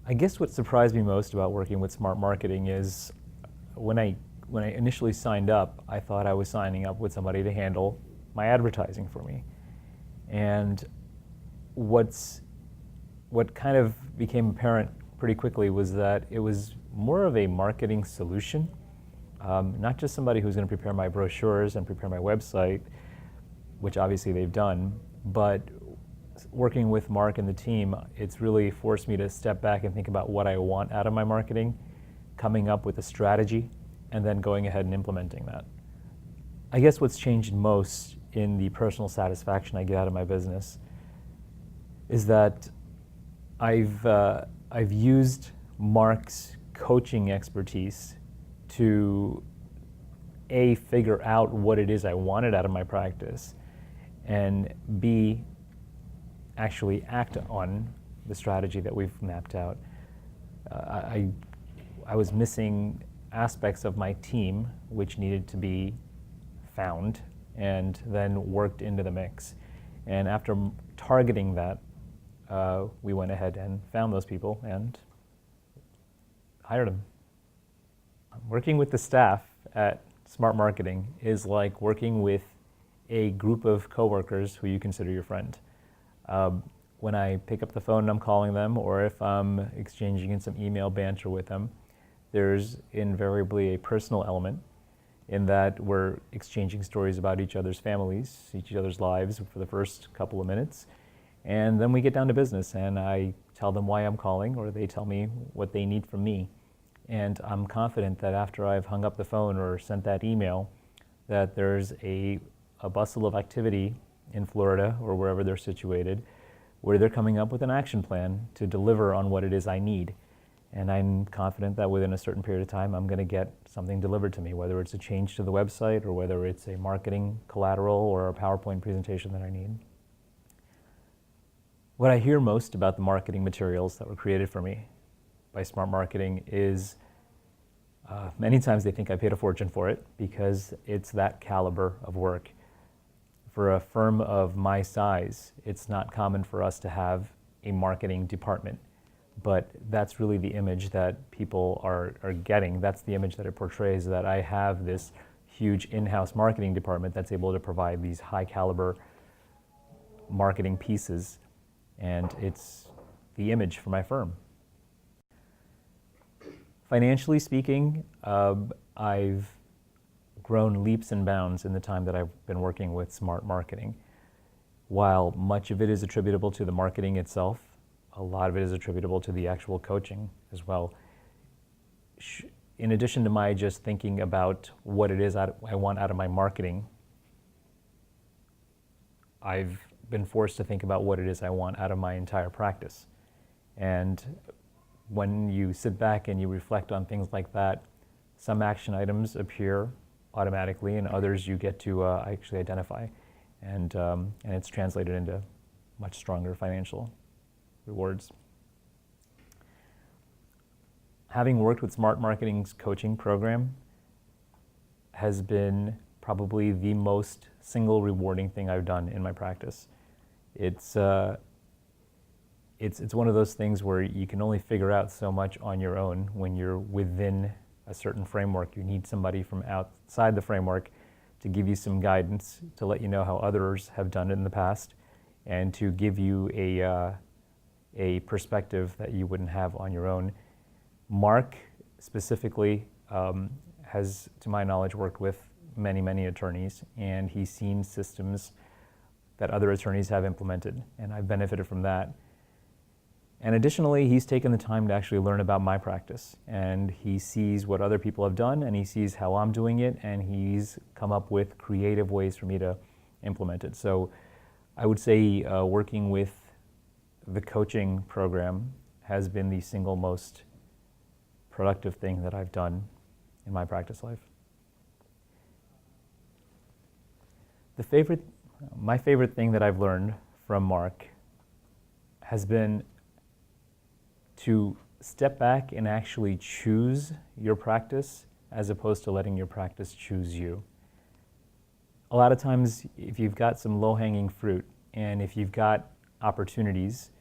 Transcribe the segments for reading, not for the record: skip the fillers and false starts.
I guess what surprised me most about working with Smart Marketing is when I initially signed up, I thought I was signing up with somebody to handle my advertising for me. And what kind of became apparent pretty quickly was that it was more of a marketing solution, not just somebody who's going to prepare my brochures and prepare my website, which obviously they've done, but working with Mark and the team, it's really forced me to step back and think about what I want out of my marketing, coming up with a strategy, and then going ahead and implementing that. I guess what's changed most in the personal satisfaction I get out of my business is that I've used Mark's coaching expertise to A, figure out what it is I wanted out of my practice, and B, actually act on the strategy that we've mapped out. I was missing aspects of my team which needed to be found and then worked into the mix. And after targeting that, we went ahead and found those people and hired them. Working with the staff at Smart Marketing is like working with a group of coworkers who you consider your friend. When I pick up the phone and I'm calling them, or if I'm exchanging in some email banter with them, there's invariably a personal element in that we're exchanging stories about each other's families, each other's lives for the first couple of minutes. And then we get down to business and I tell them why I'm calling, or they tell me what they need from me. And I'm confident that after I've hung up the phone or sent that email, that there's a bustle of activity in Florida or wherever they're situated, where they're coming up with an action plan to deliver on what it is I need. And I'm confident that within a certain period of time, I'm going to get something delivered to me, whether it's a change to the website or whether it's a marketing collateral or a PowerPoint presentation that I need. What I hear most about the marketing materials that were created for me by Smart Marketing is many times they think I paid a fortune for it because it's that caliber of work. For a firm of my size, it's not common for us to have a marketing department, but that's really the image that people are getting. That's the image that it portrays, that I have this huge in-house marketing department that's able to provide these high caliber marketing pieces, and it's the image for my firm. Financially speaking, I've grown leaps and bounds in the time that I've been working with Smart Marketing. While much of it is attributable to the marketing itself, a lot of it is attributable to the actual coaching as well. In addition to my just thinking about what it is I want out of my marketing, I've been forced to think about what it is I want out of my entire practice. And when you sit back and you reflect on things like that, some action items appear automatically, and others you get to actually identify, and it's translated into much stronger financial rewards. Having worked with Smart Marketing's coaching program has been probably the most single rewarding thing I've done in my practice. It's one of those things where you can only figure out so much on your own when you're within a certain framework. You need somebody from outside the framework to give you some guidance, to let you know how others have done it in the past, and to give you a perspective that you wouldn't have on your own. Mark specifically has, to my knowledge, worked with many, many attorneys, and he's seen systems that other attorneys have implemented, and I've benefited from that. And additionally, he's taken the time to actually learn about my practice, and he sees what other people have done, and he sees how I'm doing it, and he's come up with creative ways for me to implement it. So I would say working with the coaching program has been the single most productive thing that I've done in my practice life. My favorite thing that I've learned from Mark has been to step back and actually choose your practice as opposed to letting your practice choose you. A lot of times, if you've got some low-hanging fruit and if you've got opportunities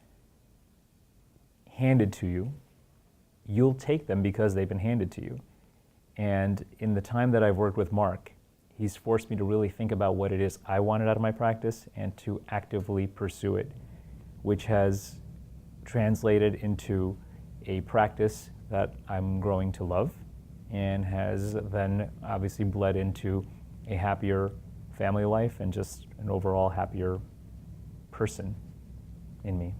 handed to you, you'll take them because they've been handed to you. And in the time that I've worked with Mark, he's forced me to really think about what it is I wanted out of my practice and to actively pursue it, which has translated into a practice that I'm growing to love and has then obviously bled into a happier family life and just an overall happier person in me.